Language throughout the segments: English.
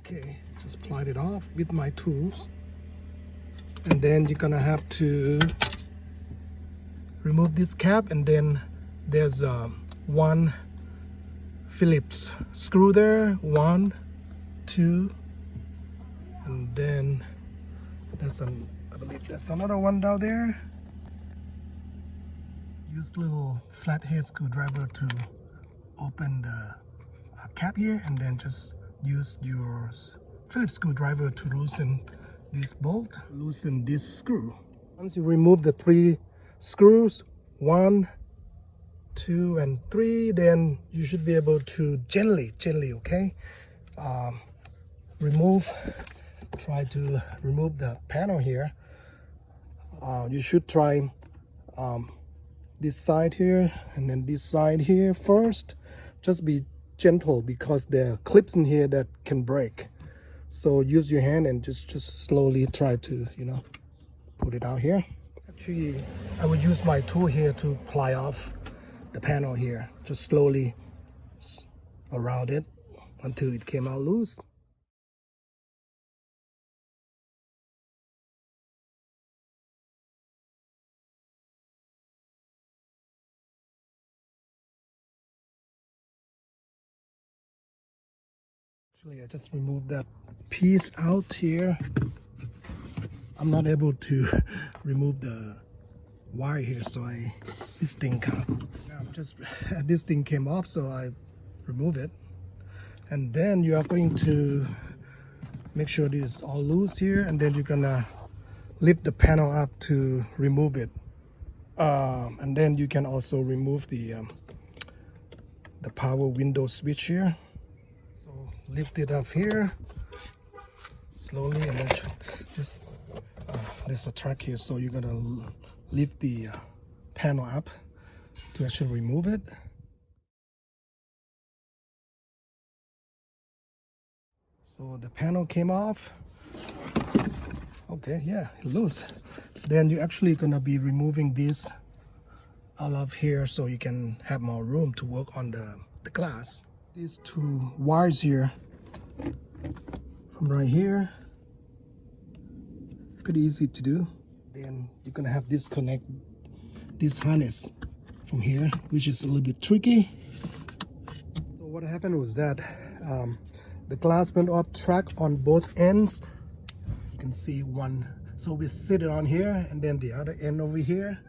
Okay, just slide it off with my tools, and then you're gonna have to remove this cap, and then there's one Phillips screw there, 1, 2, and then there's I believe there's another one down there. Use little flathead screwdriver to open the cap here, and then just use your Phillips screwdriver to loosen this bolt, loosen this screw. Once you remove the 3 screws, 1, 2, and 3, then you should be able to gently, okay, try to remove the panel here. You should try this side here and then this side here first. Just be gentle because there are clips in here that can break. So use your hand and just slowly try to, put it out here. Actually, I would use my tool here to pry off the panel here, just slowly around it until it came out loose. Actually, I just removed that piece out here. I'm not able to remove the wire here, so this thing came off, so I remove it. And then you are going to make sure this is all loose here, and then you're gonna lift the panel up to remove it. And then you can also remove the power window switch here. So lift it up here slowly, and then just there's a track here, so you're gonna lift the panel up to actually remove it. So the panel came off. Okay, yeah, it's loose. Then you're actually gonna be removing this out of here so you can have more room to work on the glass. These 2 wires here from right here, pretty easy to do. Then you're gonna have disconnect this harness from here, which is a little bit tricky. So what happened was that the glass went off track on both ends. You can see one, so we sit it on here, and then the other end over here,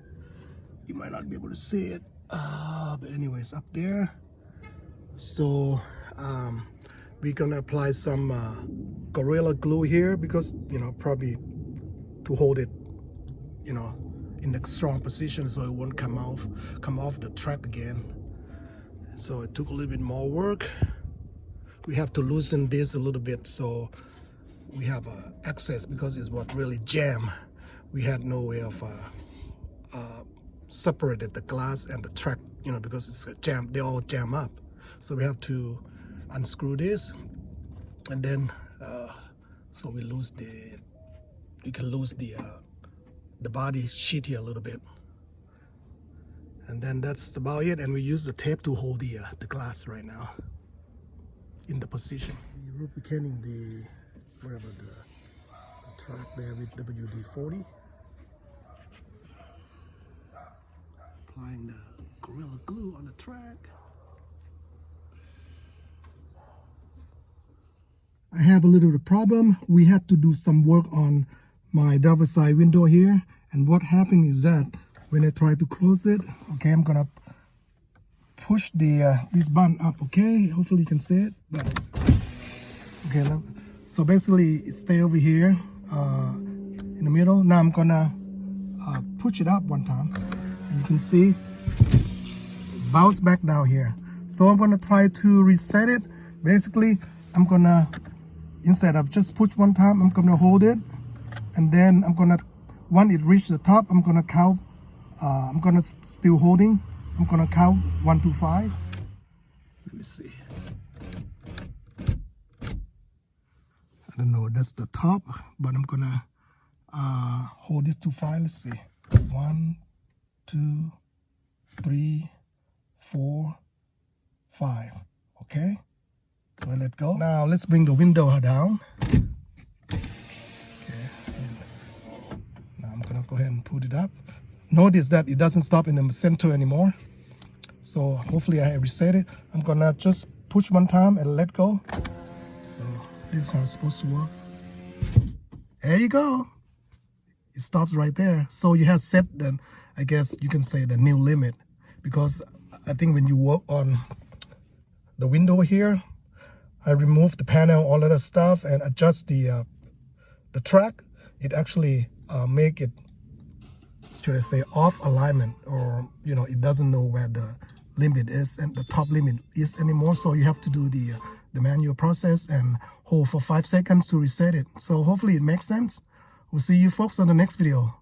you might not be able to see it, but anyways, up there. So we're gonna apply some Corolla glue here, because probably to hold it in a strong position so it won't come off the track again. So it took a little bit more work. We have to loosen this a little bit so we have access, because it's what really jam. We had no way of separated the glass and the track, because it's a jam, they all jam up. So we have to unscrew this, and then so we can lose the body sheet here a little bit, and then that's about it. And we use the tape to hold the glass right now in the position. We're lubricating the track there with WD-40. Applying the Gorilla Glue on the track. I have a little bit of problem. We had to do some work on my driver's side window here, and what happened is that when I try to close it, okay, I'm gonna push this button up, okay, hopefully you can see it, but okay, so basically it stay over here in the middle. Now I'm gonna push it up one time, and you can see it bounce back down here. So I'm gonna try to reset it. Basically, I'm gonna, instead of just push one time, I'm gonna hold it, and then I'm gonna, when it reaches the top, I'm gonna count. I'm gonna still holding. I'm gonna count 1 to 5. Let me see. I don't know. That's the top, but I'm gonna hold this to 5. Let's see. 1, 2, 3, 4, 5. Okay. So I let go. Now let's bring the window down. Okay. Now I'm gonna go ahead and put it up. Notice that it doesn't stop in the center anymore. So hopefully I reset it. I'm gonna just push one time and let go. So this is how it's supposed to work. There you go. It stops right there. So you have set the, I guess you can say, the new limit, because I think when you work on the window here, I remove the panel, all of that stuff, and adjust the track. It actually make it, should I say, off alignment, or it doesn't know where the limit is and the top limit is anymore. So you have to do the manual process and hold for 5 seconds to reset it. So hopefully it makes sense. We'll see you folks on the next video.